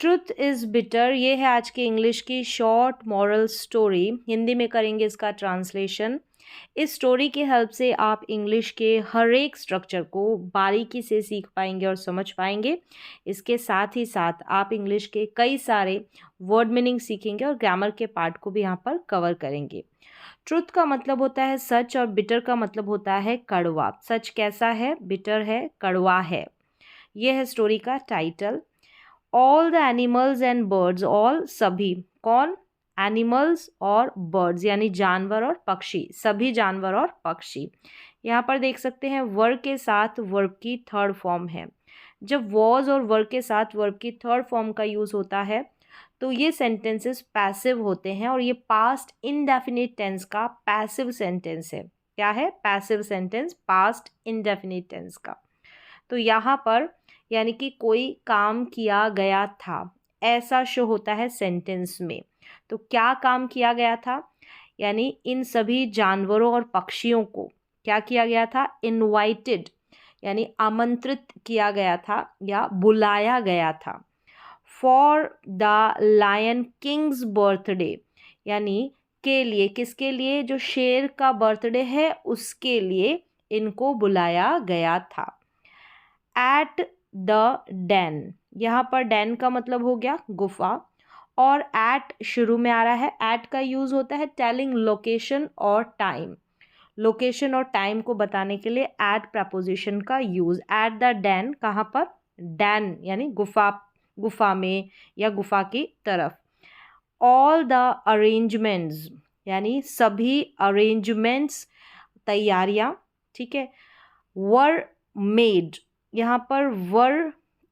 Truth is bitter, ये है आज की इंग्लिश की शॉर्ट मॉरल स्टोरी। हिंदी में करेंगे इसका ट्रांसलेशन। इस स्टोरी की हेल्प से आप इंग्लिश के हर एक स्ट्रक्चर को बारीकी से सीख पाएंगे और समझ पाएंगे। इसके साथ ही साथ आप इंग्लिश के कई सारे वर्ड मीनिंग सीखेंगे और ग्रामर के पार्ट को भी यहाँ पर कवर करेंगे। ट्रुथ का मतलब होता है सच और बिटर का मतलब होता है कड़वा। सच कैसा है, बिटर है, कड़वा है। यह है स्टोरी का title. All the animals and birds, all सभी, कौन, एनिमल्स और बर्ड्स यानी जानवर और पक्षी, सभी जानवर और पक्षी। यहाँ पर देख सकते हैं वर्ब के साथ वर्ब की थर्ड फॉर्म है। जब वॉज और वर्ब के साथ वर्ब की थर्ड फॉर्म का यूज़ होता है तो ये सेंटेंसेस पैसिव होते हैं और ये पास्ट इनडेफिनिट टेंस का पैसिव सेंटेंस है। क्या है? Passive sentence, past indefinite tense का। तो यहाँ पर यानी कि कोई काम किया गया था ऐसा शो होता है सेंटेंस में। तो क्या काम किया गया था? यानी इन सभी जानवरों और पक्षियों को क्या किया गया था? इनवाइटेड यानी आमंत्रित किया गया था या बुलाया गया था। For the lion king's birthday यानी के लिए, किसके लिए? जो शेर का बर्थडे है उसके लिए इनको बुलाया गया था। एट द डैन, यहाँ पर डैन का मतलब हो गया गुफा और एट शुरू में आ रहा है। एट का यूज़ होता है टेलिंग लोकेशन और टाइम। लोकेशन और टाइम को बताने के लिए एट प्रपोजिशन का यूज़। एट द डैन, कहाँ पर? डैन यानी गुफा, गुफा में या गुफा की तरफ। ऑल द अरेंजमेंट्स यानी सभी अरेंजमेंट्स, तैयारियाँ, ठीक है। वर मेड, यहाँ पर वर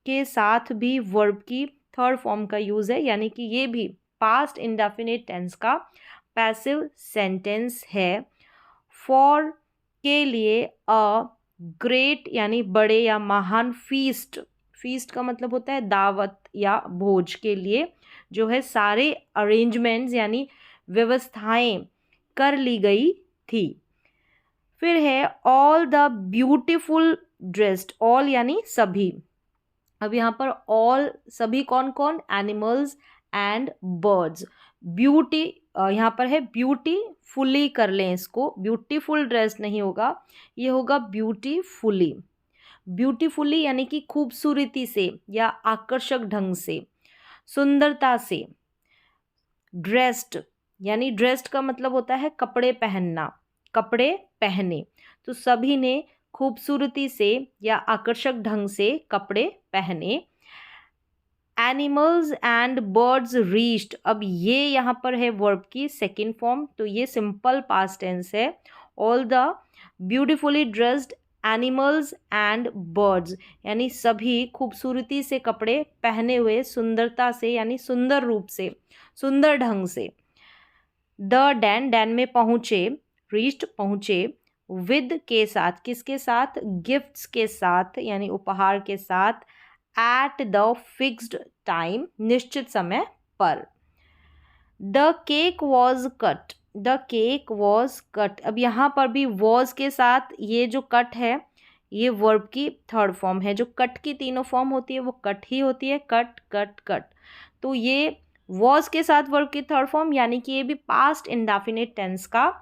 के साथ भी वर्ब की थर्ड फॉर्म का यूज़ है यानी कि ये भी पास्ट इंडेफिनिट टेंस का पैसिव सेंटेंस है। फॉर के लिए, अ ग्रेट यानी बड़े या महान फीस्ट, फीस्ट का मतलब होता है दावत या भोज के लिए जो है सारे अरेंजमेंट्स यानी व्यवस्थाएं कर ली गई थी। फिर है all the beautiful dressed, all यानी सभी। अब यहाँ पर ऑल सभी कौन कौन? Animals and birds. ब्यूटी यहाँ पर है ब्यूटीफुली, कर लें इसको, ब्यूटीफुल ड्रेस नहीं होगा, ये होगा ब्यूटीफुली। ब्यूटीफुली यानी कि खूबसूरती से या आकर्षक ढंग से, सुंदरता से। ड्रेस्ड यानी ड्रेस्ड का मतलब होता है कपड़े पहनना, कपड़े पहने। तो सभी ने खूबसूरती से या आकर्षक ढंग से कपड़े पहने। एनिमल्स एंड बर्ड्स रीच्ड, अब ये यहाँ पर है वर्ब की सेकेंड फॉर्म, तो ये सिंपल पास्ट टेंस है। All the beautifully dressed animals and birds यानी सभी खूबसूरती से कपड़े पहने हुए, सुंदरता से यानी सुंदर रूप से, सुंदर ढंग से। द डैन, डैन में पहुँचे, रीच्ड पहुँचे। विद के साथ, किसके साथ? गिफ्ट्स के साथ यानी उपहार के साथ। एट द फिक्स्ड टाइम, निश्चित समय पर। The cake was cut, the cake was cut, अब यहाँ पर भी वॉज के साथ ये जो कट है ये वर्ब की थर्ड फॉर्म है। जो कट की तीनों फॉर्म होती है वो कट ही होती है, कट कट कट। तो ये वॉज के साथ वर्ब की थर्ड फॉर्म यानी कि ये भी पास्ट इंडेफिनिट टेंस का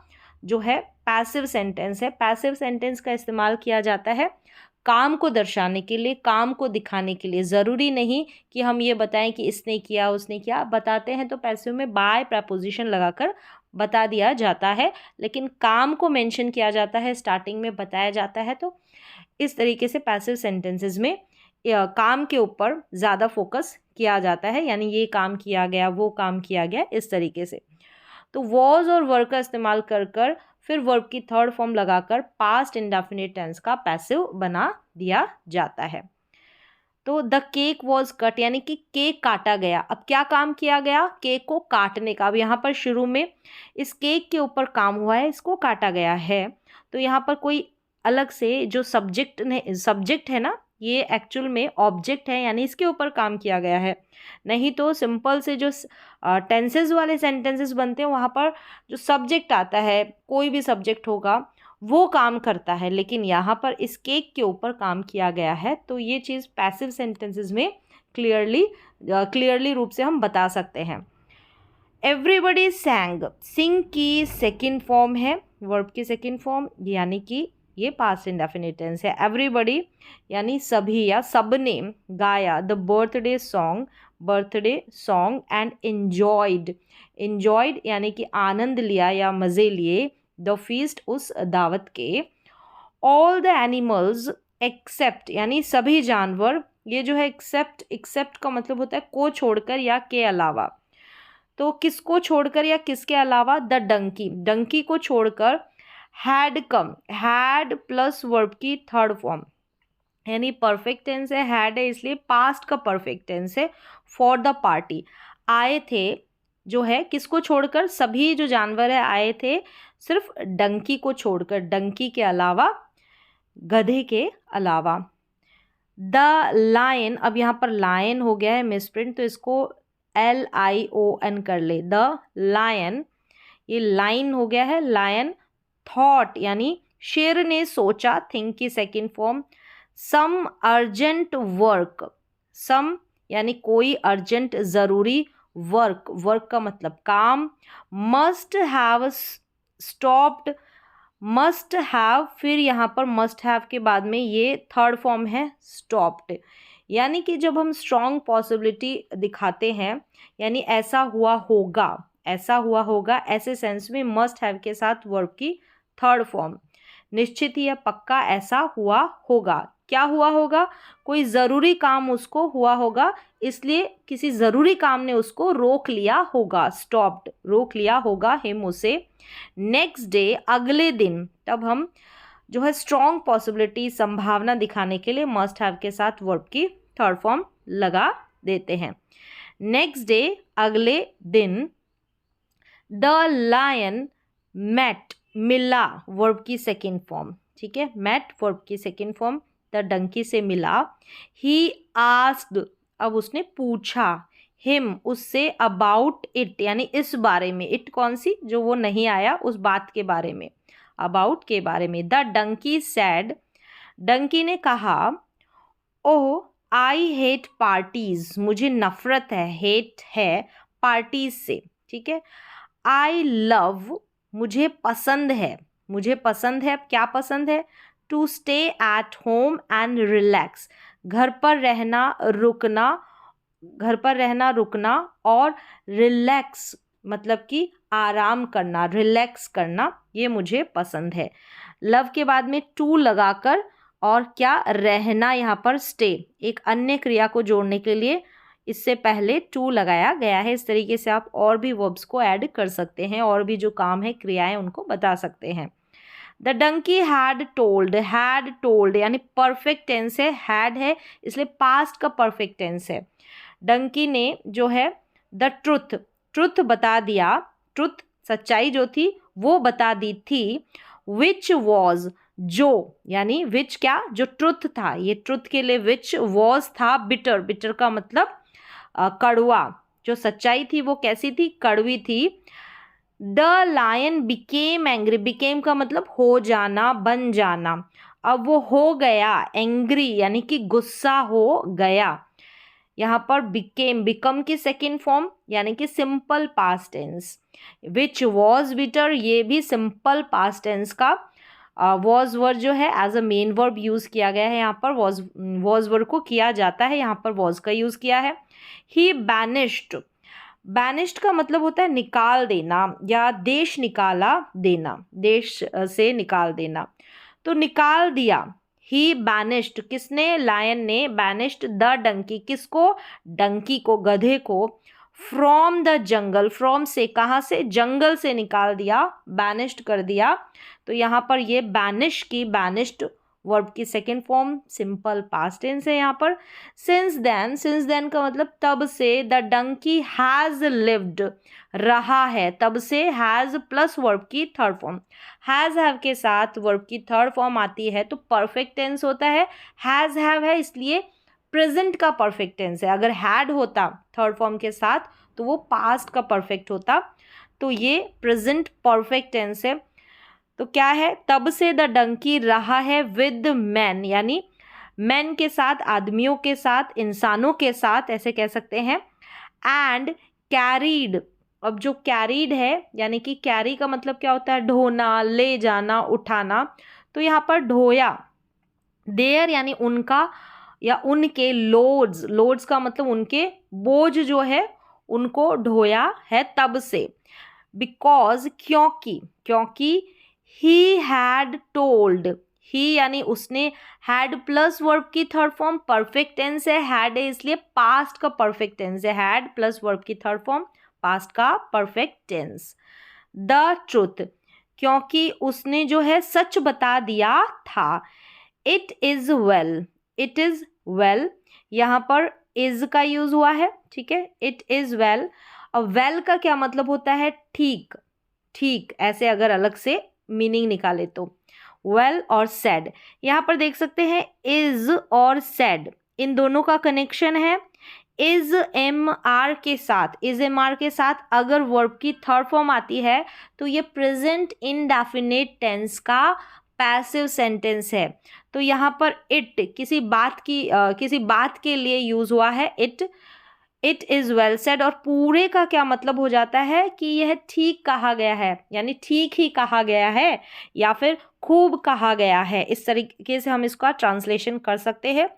जो है पैसिव सेंटेंस है। पैसिव सेंटेंस का इस्तेमाल किया जाता है काम को दर्शाने के लिए, काम को दिखाने के लिए। ज़रूरी नहीं कि हम ये बताएं कि इसने किया उसने किया, बताते हैं तो पैसिव में बाय प्रपोजिशन लगाकर बता दिया जाता है, लेकिन काम को मेंशन किया जाता है, स्टार्टिंग में बताया जाता है। तो इस तरीके से पैसिव सेंटेंसेस में काम के ऊपर ज़्यादा फोकस किया जाता है, यानी ये काम किया गया, वो काम किया गया, इस तरीके से। तो वॉज और वर का इस्तेमाल कर कर फिर वर्ब की थर्ड फॉर्म लगाकर पास्ट इंडेफिनिट टेंस का पैसिव बना दिया जाता है। तो द केक वॉज कट यानी कि केक काटा गया। अब क्या काम किया गया? केक को काटने का। अब यहाँ पर शुरू में इस केक के ऊपर काम हुआ है, इसको काटा गया है। तो यहाँ पर कोई अलग से जो सब्जेक्ट है ना, ये एक्चुअल में ऑब्जेक्ट है, यानी इसके ऊपर काम किया गया है। नहीं तो सिंपल से जो टेंसेस वाले सेंटेंसेस बनते हैं वहाँ पर जो सब्जेक्ट आता है, कोई भी सब्जेक्ट होगा, वो काम करता है। लेकिन यहाँ पर इस केक के ऊपर काम किया गया है, तो ये चीज़ पैसिव सेंटेंसेस में क्लियरली क्लियरली रूप से हम बता सकते हैं। एवरीबडी सैंग, सिंग की सेकेंड फॉर्म है, वर्ब की सेकेंड फॉर्म, यानी कि ये पास्ट इंडेफिनिट टेंस है। एवरीबडी यानी सभी या सबने गाया the birthday song and enjoyed, enjoyed यानी कि आनंद लिया या मज़े लिए, द फीस्ट उस दावत के। ऑल द एनिमल्स एक्सेप्ट यानी सभी जानवर, ये जो है एक्सेप्ट का मतलब होता है को छोड़कर या के अलावा, तो किसको छोड़कर या किसके अलावा, द डंकी को छोड़कर, had come, had plus verb की थर्ड फॉर्म, यानी परफेक्ट टेंस है, हैड है इसलिए पास्ट का परफेक्ट टेंस है, फॉर द पार्टी, आए थे, जो है किसको छोड़कर, सभी जो जानवर है आए थे, सिर्फ डंकी को छोड़कर, डंकी के अलावा, गधे के अलावा। द लायन, अब यहाँ पर लायन हो गया है मिसप्रिंट, तो इसको LION कर ले, द लायन, ये लाइन हो गया है लायन। थॉट यानी शेर ने सोचा, थिंक की second form. Some urgent work, some यानी कोई अर्जेंट ज़रूरी, वर्क का मतलब काम। Must have stopped, must have, फिर यहाँ पर मस्ट हैव के बाद में ये थर्ड फॉर्म है स्टॉप्ड, यानी कि जब हम स्ट्रॉन्ग पॉसिबिलिटी दिखाते हैं, यानी ऐसा हुआ होगा, ऐसे सेंस में मस्ट हैव के साथ वर्ब की थर्ड फॉर्म। निश्चित ही या पक्का ऐसा हुआ होगा, क्या हुआ होगा, कोई ज़रूरी काम उसको हुआ होगा, इसलिए किसी ज़रूरी काम ने उसको रोक लिया होगा, स्टॉप्ड, रोक लिया होगा हिम उसे। नेक्स्ट डे अगले दिन, तब हम जो है स्ट्रॉन्ग पॉसिबिलिटी संभावना दिखाने के लिए मस्ट हैव के साथ वर्ब की थर्ड फॉर्म लगा देते हैं। नेक्स्ट डे अगले दिन, द लायन मेट, मिला, वर्ब की सेकेंड फॉर्म, ठीक है, मेट वर्ब की सेकेंड फॉर्म, द डंकी से मिला। ही आस्क्ड, अब उसने पूछा, हिम उससे, अबाउट इट यानी इस बारे में, इट कौन सी, जो वो नहीं आया उस बात के बारे में, अबाउट के बारे में। द डंकी सैड, डंकी ने कहा, ओह आई हेट पार्टीज, मुझे नफरत है, हेट है पार्टीज से, ठीक है। आई लव, मुझे पसंद है, अब क्या पसंद है, to stay at home and relax, घर पर रहना रुकना, और रिलैक्स मतलब कि आराम करना, रिलैक्स करना, ये मुझे पसंद है। लव के बाद में टू लगाकर, और क्या, रहना, यहाँ पर स्टे, एक अन्य क्रिया को जोड़ने के लिए इससे पहले टू लगाया गया है। इस तरीके से आप और भी वर्ब्स को ऐड कर सकते हैं, और भी जो काम है, क्रियाएं, उनको बता सकते हैं। द डंकी हैड टोल्ड यानी परफेक्ट टेंस है, हैड है इसलिए पास्ट का परफेक्ट टेंस है। डंकी ने जो है द ट्रुथ बता दिया, ट्रुथ सच्चाई जो थी वो बता दी थी। विच वॉज, जो, यानी विच क्या, जो ट्रुथ था, ये ट्रुथ के लिए विच, वॉज था बिटर का मतलब कड़वा, जो सच्चाई थी वो कैसी थी, कड़वी थी। The lion became angry, became का मतलब हो जाना, बन जाना, अब वो हो गया एंग्री यानी कि गुस्सा हो गया। यहाँ पर बिकम की सेकेंड फॉर्म यानी कि simple past tense. Which was bitter, ये भी सिंपल पास्ट टेंस का वॉज वर्ड जो है as a main verb use किया गया है, यहाँ पर वॉज वर्ड को किया जाता है, यहाँ पर वॉज का यूज़ किया है। ही बैनिश्ड का मतलब होता है निकाल देना या देश निकाला देना, देश से निकाल देना, तो निकाल दिया। ही बैनिश्ड, किसने, लायन ने, बैनिश्ड द डंकी, किसको, डंकी को, गधे को। फ्रॉम द जंगल, फ्रॉम से, कहाँ से, जंगल से निकाल दिया, बैनिश्ड कर दिया। तो यहाँ पर ये बैनिश की, बैनिश्ड वर्ब की second form simple past tense है यहाँ पर। सिंस देन का मतलब तब से। द डंकी हैज़ लिव्ड, रहा है, तब से, हैज़ प्लस वर्ब की थर्ड फॉर्म, हैज़ हैव के साथ वर्ब की थर्ड फॉर्म आती है तो परफेक्ट टेंस होता है। हैज़ हैव है इसलिए प्रेजेंट का परफेक्ट टेंस है, अगर हैड होता थर्ड फॉर्म के साथ तो वो पास्ट का परफेक्ट होता, तो ये प्रेजेंट परफेक्ट टेंस है। तो क्या है, तब से द डंकी रहा है विद मैन, यानी मैन के साथ, आदमियों के साथ, इंसानों के साथ ऐसे कह सकते हैं। एंड कैरीड, अब जो कैरीड है यानी कि कैरी का मतलब क्या होता है, ढोना, ले जाना, उठाना, तो यहाँ पर ढोया। देयर यानी उनका या उनके, लोड्स, लोड्स का मतलब उनके बोझ जो है उनको ढोया है तब से। बिकॉज क्योंकि, क्योंकि ही हैड टोल्ड, ही यानी उसने, हैड प्लस वर्ब की थर्ड फॉर्म परफेक्ट टेंस है, हैड है इसलिए पास्ट का परफेक्ट टेंस है, हैड प्लस वर्ब की थर्ड फॉर्म पास्ट का परफेक्ट टेंस। द ट्रुथ, क्योंकि उसने जो है सच बता दिया था। It is well, it is well, यहाँ पर इज का यूज हुआ है, ठीक है, इट इज वेल। और वेल का क्या मतलब होता है, ठीक, ठीक, ऐसे अगर अलग से मीनिंग निकाले तो वेल और सैड। यहाँ पर देख सकते हैं इज और सैड इन दोनों का कनेक्शन है। इज एम आर के साथ, इज एम आर के साथ अगर वर्ब की थर्ड फॉर्म आती है तो ये प्रेजेंट इंडेफिनिट टेंस का पैसिव सेंटेंस है। तो यहाँ पर इट किसी बात के लिए यूज हुआ है, इट इज वेल सेड, और पूरे का क्या मतलब हो जाता है कि यह ठीक कहा गया है, यानी ठीक ही कहा गया है या फिर खूब कहा गया है। इस तरीके से हम इसका ट्रांसलेशन कर सकते हैं।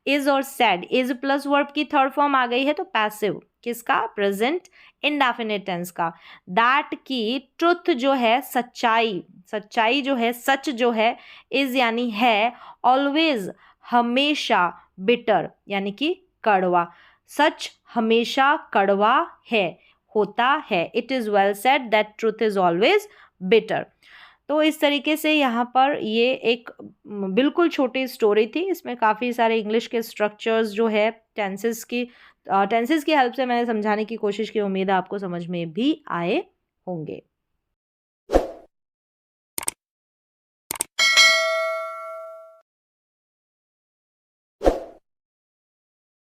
इज और सेड, इज प्लस वर्ब की थर्ड फॉर्म आ गई है तो पैसिव किसका, प्रेजेंट इंडेफिनिट टेंस का। दैट की ट्रुथ जो है, सच्चाई, सच्चाई जो है, सच जो है, इज यानी है, ऑलवेज हमेशा, बिटर यानी कि कड़वा, सच हमेशा कड़वा है, होता है। It is well said that truth is always bitter. तो इस तरीके से यहाँ पर ये एक बिल्कुल छोटी स्टोरी थी, इसमें काफ़ी सारे इंग्लिश के स्ट्रक्चर्स जो है टेंसेस की हेल्प से मैंने समझाने की कोशिश की, उम्मीद है आपको समझ में भी आए होंगे।